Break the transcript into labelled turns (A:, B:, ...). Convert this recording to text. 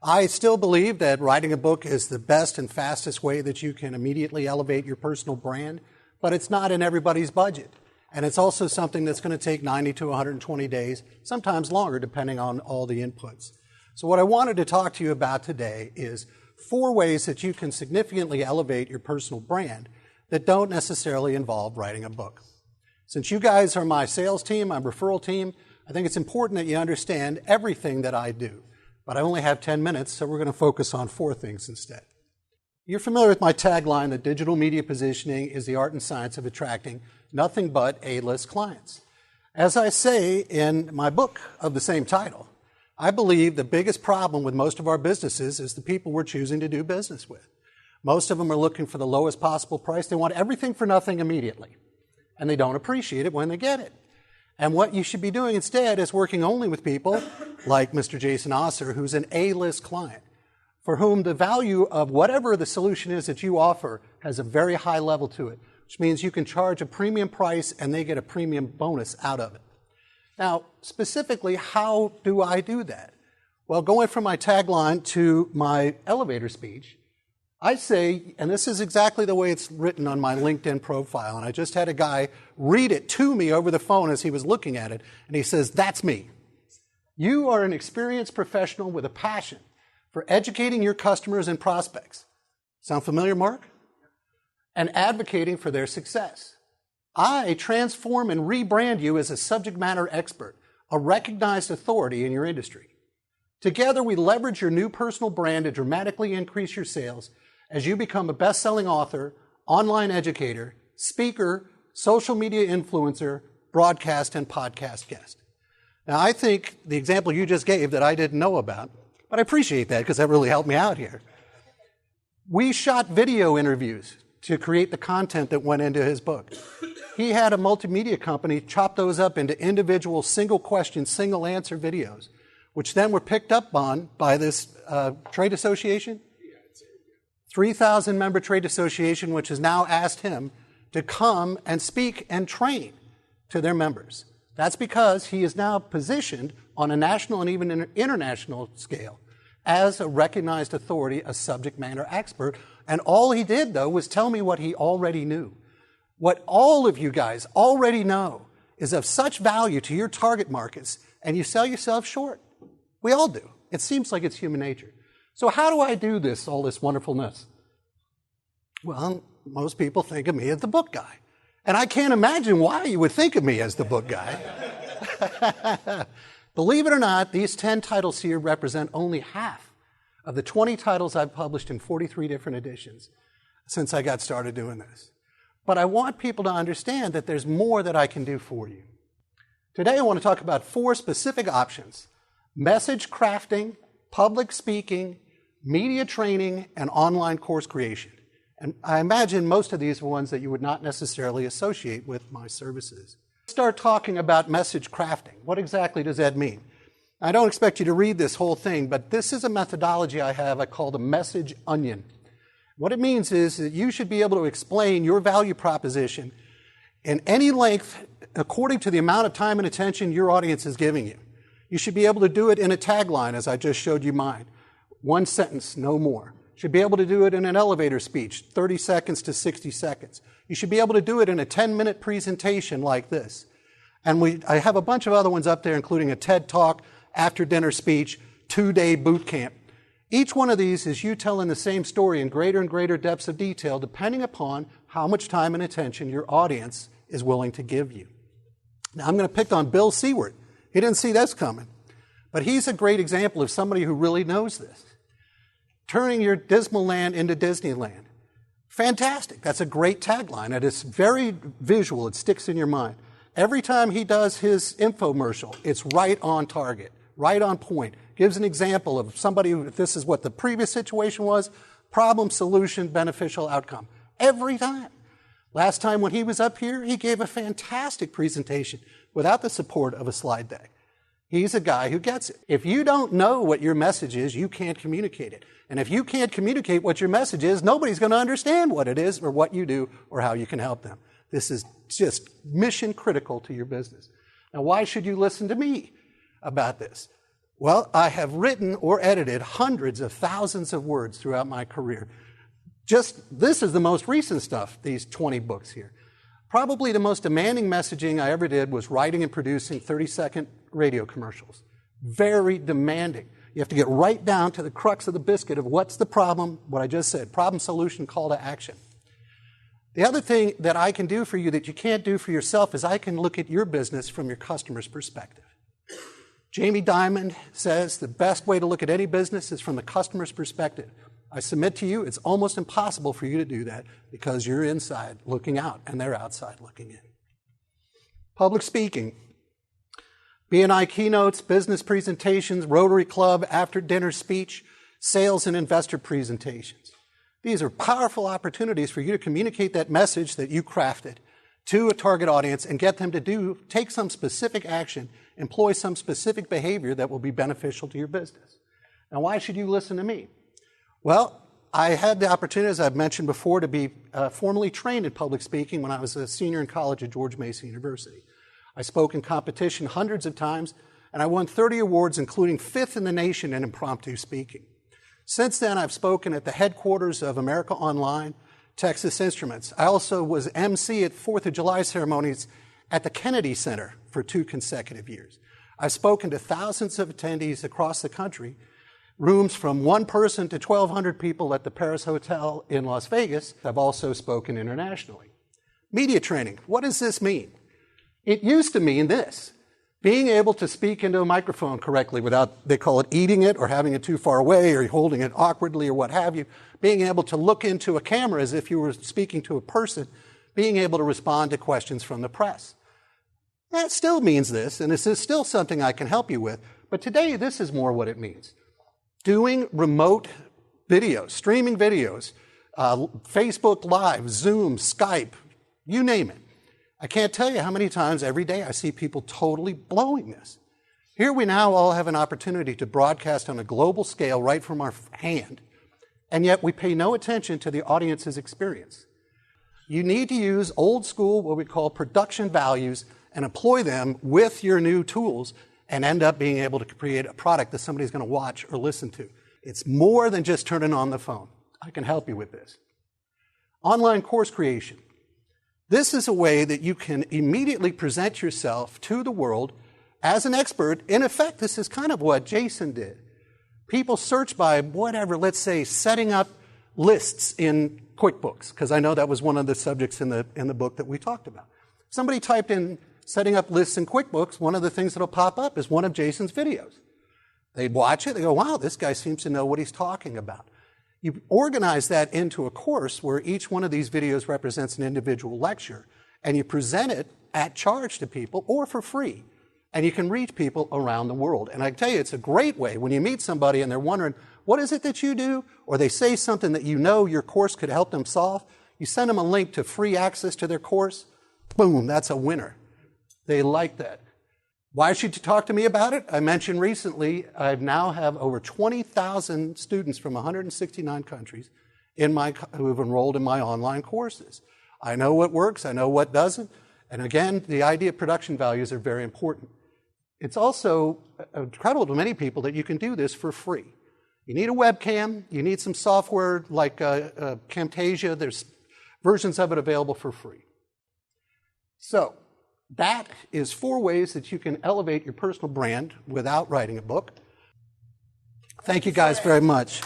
A: I still believe that writing a book is the best and fastest way that you can immediately elevate your personal brand, but it's not in everybody's budget. And it's also something that's going to take 90 to 120 days, sometimes longer, depending on all the inputs. So what I wanted to talk to you about today is 4 ways that you can significantly elevate your personal brand that don't necessarily involve writing a book. Since you guys are my sales team, my referral team, I think it's important that you understand everything that I do. But I only have 10 minutes, so we're going to focus on 4 things instead. You're familiar with my tagline that digital media positioning is the art and science of attracting nothing but A-list clients. As I say in my book of the same title, I believe the biggest problem with most of our businesses is the people we're choosing to do business with. Most of them are looking for the lowest possible price. They want everything for nothing immediately, and they don't appreciate it when they get it. And what you should be doing instead is working only with people like Mr. Jason Osser, who's an A-list client, for whom the value of whatever the solution is that you offer has a very high level to it, which means you can charge a premium price and they get a premium bonus out of it. Now, specifically, how do I do that? Well, going from my tagline to my elevator speech, I say, and this is exactly the way it's written on my LinkedIn profile, and I just had a guy read it to me over the phone as he was looking at it, and he says, "That's me. You are an experienced professional with a passion for educating your customers and prospects." Sound familiar, Mark? "And advocating for their success. I transform and rebrand you as a subject matter expert, a recognized authority in your industry. Together, we leverage your new personal brand to dramatically increase your sales as you become a best-selling author, online educator, speaker, social media influencer, broadcast and podcast guest." Now, I think the example you just gave that I didn't know about, but I appreciate that because that really helped me out here. We shot video interviews to create the content that went into his book. He had a multimedia company chop those up into individual single-question, single-answer videos, which then were picked up on by this trade association, 3,000-member trade association, which has now asked him to come and speak and train to their members. That's because he is now positioned on a national and even an international scale as a recognized authority, a subject matter expert. And all he did, though, was tell me what he already knew. What all of you guys already know is of such value to your target markets, and you sell yourself short. We all do. It seems like it's human nature. So how do I do this, all this wonderfulness? Well, most people think of me as the book guy. And I can't imagine why you would think of me as the book guy. Believe it or not, these 10 titles here represent only half of the 20 titles I've published in 43 different editions since I got started doing this. But I want people to understand that there's more that I can do for you. Today I want to talk about 4 specific options: message crafting, public speaking, media training, and online course creation. And I imagine most of these are ones that you would not necessarily associate with my services. Let's start talking about message crafting. What exactly does that mean? I don't expect you to read this whole thing, but this is a methodology I have I call the message onion. What it means is that you should be able to explain your value proposition in any length according to the amount of time and attention your audience is giving you. You should be able to do it in a tagline, as I just showed you mine. 1 sentence, no more. You should be able to do it in an elevator speech, 30 seconds to 60 seconds. You should be able to do it in a 10-minute presentation like this. And I have a bunch of other ones up there, including a TED Talk, after-dinner speech, 2-day boot camp. Each one of these is you telling the same story in greater and greater depths of detail, depending upon how much time and attention your audience is willing to give you. Now, I'm going to pick on Bill Seward. He didn't see this coming. But he's a great example of somebody who really knows this. Turning your dismal land into Disneyland. Fantastic. That's a great tagline. And it's very visual. It sticks in your mind. Every time he does his infomercial, it's right on target, right on point. Gives an example of somebody who, if this is what the previous situation was, problem, solution, beneficial outcome. Every time. Last time when he was up here, he gave a fantastic presentation without the support of a slide deck. He's a guy who gets it. If you don't know what your message is, you can't communicate it. And if you can't communicate what your message is, nobody's going to understand what it is or what you do or how you can help them. This is just mission critical to your business. Now, why should you listen to me about this? Well, I have written or edited hundreds of thousands of words throughout my career. This is the most recent stuff, these 20 books here. Probably the most demanding messaging I ever did was writing and producing 30-second radio commercials. Very demanding. You have to get right down to the crux of the biscuit of what's the problem, what I just said, problem, solution, call to action. The other thing that I can do for you that you can't do for yourself is I can look at your business from your customer's perspective. Jamie Dimon says the best way to look at any business is from the customer's perspective. I submit to you, it's almost impossible for you to do that because you're inside looking out and they're outside looking in. Public speaking. B&I keynotes, business presentations, Rotary Club, after-dinner speech, sales and investor presentations. These are powerful opportunities for you to communicate that message that you crafted to a target audience and get them to take some specific action, employ some specific behavior that will be beneficial to your business. Now, why should you listen to me? Well, I had the opportunity, as I've mentioned before, to be formally trained in public speaking when I was a senior in college at George Mason University. I spoke in competition hundreds of times, and I won 30 awards, including 5th in the nation in impromptu speaking. Since then, I've spoken at the headquarters of America Online, Texas Instruments. I also was MC at 4th of July ceremonies at the Kennedy Center for 2 consecutive years. I've spoken to thousands of attendees across the country, rooms from 1 person to 1,200 people at the Paris Hotel in Las Vegas. I've also spoken internationally. Media training. What does this mean? It used to mean this, being able to speak into a microphone correctly without, they call it eating it or having it too far away or holding it awkwardly or what have you, being able to look into a camera as if you were speaking to a person, being able to respond to questions from the press. That still means this, and this is still something I can help you with, but today this is more what it means. Doing remote videos, streaming videos, Facebook Live, Zoom, Skype, you name it. I can't tell you how many times every day I see people totally blowing this. Here we now all have an opportunity to broadcast on a global scale right from our hand, and yet we pay no attention to the audience's experience. You need to use old school, what we call production values, and employ them with your new tools and end up being able to create a product that somebody's going to watch or listen to. It's more than just turning on the phone. I can help you with this. Online course creation. This is a way that you can immediately present yourself to the world as an expert. In effect, this is kind of what Jason did. People search by whatever, let's say, setting up lists in QuickBooks, because I know that was one of the subjects in the book that we talked about. Somebody typed in setting up lists in QuickBooks, one of the things that will pop up is one of Jason's videos. They'd watch it, they go, wow, this guy seems to know what he's talking about. You organize that into a course where each one of these videos represents an individual lecture, and you present it at charge to people or for free, and you can reach people around the world. And I tell you, it's a great way when you meet somebody and they're wondering, what is it that you do? Or they say something that you know your course could help them solve. You send them a link to free access to their course. Boom, that's a winner. They like that. Why should you talk to me about it? I mentioned recently, I now have over 20,000 students from 169 countries who have enrolled in my online courses. I know what works, I know what doesn't, and again, the idea of production values are very important. It's also incredible to many people that you can do this for free. You need a webcam, you need some software like Camtasia, there's versions of it available for free. So, that is 4 ways that you can elevate your personal brand without writing a book. Thank you guys very much.